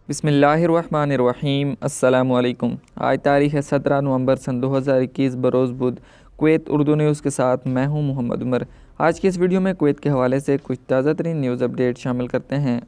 بسم اللہ الرحمن الرحیم۔ السلام علیکم۔ آج تاریخ ہے 17 نومبر سن 2021 بروز بدھ۔ کویت اردو نیوز کے ساتھ میں ہوں محمد عمر۔ آج کی اس ویڈیو میں کویت کے حوالے سے کچھ تازہ ترین نیوز اپڈیٹ شامل کرتے ہیں۔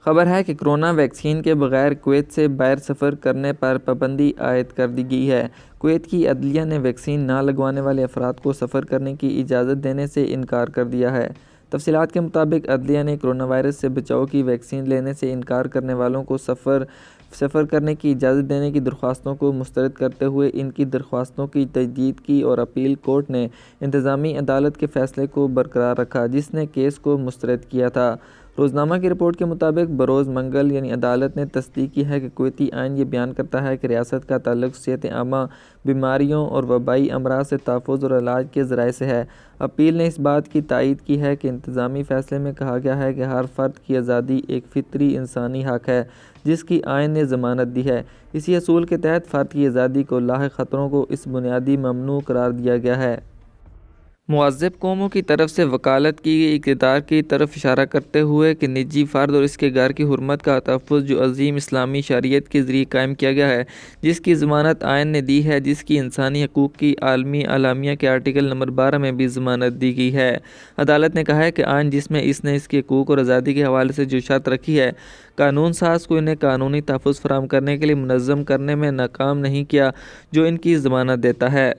خبر ہے کہ کرونا ویکسین کے بغیر کویت سے باہر سفر کرنے پر پابندی عائد کر دی گئی ہے۔ کویت کی عدلیہ نے ویکسین نہ لگوانے والے افراد کو سفر کرنے کی اجازت دینے سے انکار کر دیا ہے۔ تفصیلات کے مطابق عدلیہ نے کرونا وائرس سے بچاؤ کی ویکسین لینے سے انکار کرنے والوں کو سفر کرنے کی اجازت دینے کی درخواستوں کو مسترد کرتے ہوئے ان کی درخواستوں کی تجدید کی اور اپیل کورٹ نے انتظامی عدالت کے فیصلے کو برقرار رکھا جس نے کیس کو مسترد کیا تھا۔ روزنامہ کی رپورٹ کے مطابق بروز منگل عدالت نے تصدیق کی ہے کہ کویتی آئین یہ بیان کرتا ہے کہ ریاست کا تعلق صحت عامہ، بیماریوں اور وبائی امراض سے تحفظ اور علاج کے ذرائع سے ہے۔ اپیل نے اس بات کی تائید کی ہے کہ انتظامی فیصلے میں کہا گیا ہے کہ ہر فرد کی آزادی ایک فطری انسانی حق ہے جس کی آئین نے ضمانت دی ہے۔ اسی اصول کے تحت فرد کی آزادی کو لاحق خطروں کو اس بنیادی ممنوع قرار دیا گیا ہے۔ مہذب قوموں کی طرف سے وکالت کی گئی اقتدار کی طرف اشارہ کرتے ہوئے کہ نجی فرد اور اس کے گھر کی حرمت کا تحفظ جو عظیم اسلامی شریعت کے ذریعے قائم کیا گیا ہے، جس کی ضمانت آئین نے دی ہے، جس کی انسانی حقوق کی عالمی اعلامیہ کے آرٹیکل نمبر 12 میں بھی ضمانت دی گئی ہے۔ عدالت نے کہا ہے کہ آئین جس میں اس نے اس کے حقوق اور آزادی کے حوالے سے جو شرط رکھی ہے، قانون ساز کو انہیں قانونی تحفظ فراہم کرنے کے لیے منظم کرنے میں ناکام نہیں کیا جو ان کی ضمانت دیتا ہے۔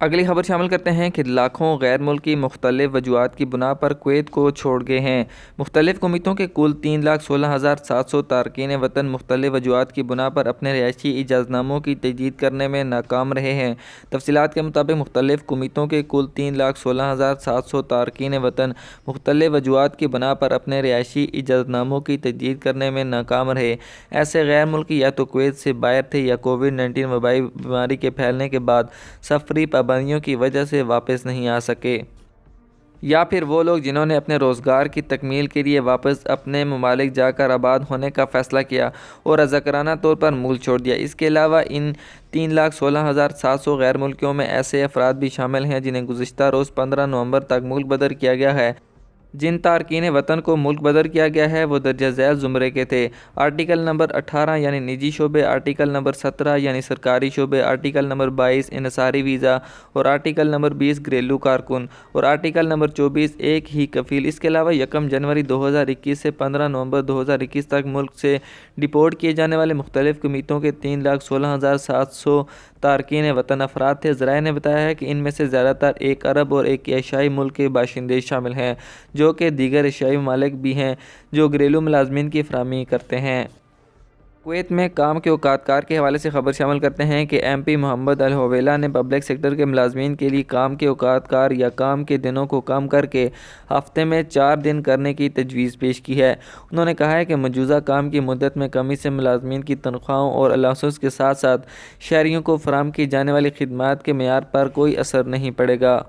اگلی خبر شامل کرتے ہیں کہ لاکھوں غیر ملکی مختلف وجوہات کی بنا پر کویت کو چھوڑ گئے ہیں۔ مختلف قومیتوں کے کل 3,16,700 تارکین وطن مختلف وجوہات کی بنا پر اپنے رہائشی اجازت ناموں کی تجدید کرنے میں ناکام رہے ہیں۔ تفصیلات کے مطابق مختلف قومیتوں کے کل 3,16,700 تارکین وطن مختلف وجوہات کی بنا پر اپنے رہائشی اجازت ناموں کی تجدید کرنے میں ناکام رہے۔ ایسے غیر ملکی یا تو کویت سے باہر تھے یا کووڈ-19 وبائی بیماری کے پھیلنے کے بعد سفری پابندیوں کی وجہ سے واپس نہیں آ سکے، یا پھر وہ لوگ جنہوں نے اپنے روزگار کی تکمیل کے لیے واپس اپنے ممالک جا کر آباد ہونے کا فیصلہ کیا اور رضاکارانہ طور پر ملک چھوڑ دیا۔ اس کے علاوہ ان 3,16,700 غیر ملکیوں میں ایسے افراد بھی شامل ہیں جنہیں گزشتہ روز 15 نومبر تک ملک بدر کیا گیا ہے۔ جن تارکین وطن کو ملک بدر کیا گیا ہے وہ درجہ ذیل زمرے کے تھے۔ آرٹیکل نمبر 18 یعنی نجی شعبے، آرٹیکل نمبر 17 یعنی سرکاری شعبے، آرٹیکل نمبر 22 انحصاری ویزا اور آرٹیکل نمبر 20 گھریلو کارکن اور آرٹیکل نمبر 24 ایک ہی کفیل۔ اس کے علاوہ 1 جنوری 2021 سے 15 نومبر 2021 تک ملک سے ڈپورٹ کیے جانے والے مختلف قومیتوں کے 3,16,700 تارکین وطن افراد تھے۔ ذرائع نے بتایا ہے کہ ان میں سے زیادہ تر ایک عرب اور ایک ایشیائی ملک کے باشندے شامل ہیں، جو کہ دیگر ایشیائی ممالک بھی ہیں جو گھریلو ملازمین کی فراہمی کرتے ہیں۔ کویت میں کام کے اوقات کار کے حوالے سے خبر شامل کرتے ہیں کہ ایم پی محمد الحویلہ نے پبلک سیکٹر کے ملازمین کے لیے کام کے اوقات کار یا کام کے دنوں کو کم کر کے ہفتے میں 4 دن کرنے کی تجویز پیش کی ہے۔ انہوں نے کہا ہے کہ مجوزہ کام کی مدت میں کمی سے ملازمین کی تنخواہوں اور الاؤنسز کے ساتھ ساتھ شہریوں کو فراہم کی جانے والی خدمات کے معیار پر کوئی اثر نہیں پڑے گا۔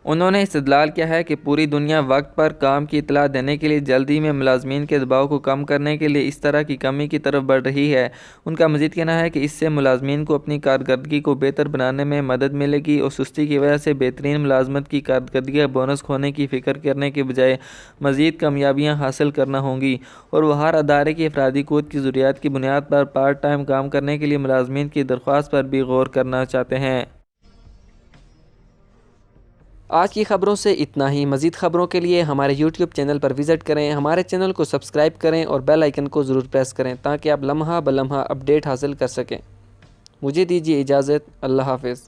انہوں نے استدلال کیا ہے کہ پوری دنیا وقت پر کام کی اطلاع دینے کے لیے جلدی میں ملازمین کے دباؤ کو کم کرنے کے لیے اس طرح کی کمی کی طرف بڑھ رہی ہے۔ ان کا مزید کہنا ہے کہ اس سے ملازمین کو اپنی کارکردگی کو بہتر بنانے میں مدد ملے گی اور سستی کی وجہ سے بہترین ملازمت کی کارکردگی کا بونس کھونے کی فکر کرنے کے بجائے مزید کامیابیاں حاصل کرنا ہوں گی، اور وہ ہر ادارے کی افرادی قوت کی ضروریات کی بنیاد پر پارٹ ٹائم کام کرنے کے لیے ملازمین کی درخواست پر بھی غور کرنا چاہتے ہیں۔ آج کی خبروں سے اتنا ہی۔ مزید خبروں کے لیے ہمارے یوٹیوب چینل پر وزٹ کریں، ہمارے چینل کو سبسکرائب کریں اور بیل آئیکن کو ضرور پریس کریں تاکہ آپ لمحہ بلمحہ اپڈیٹ حاصل کر سکیں۔ مجھے دیجیے اجازت۔ اللہ حافظ۔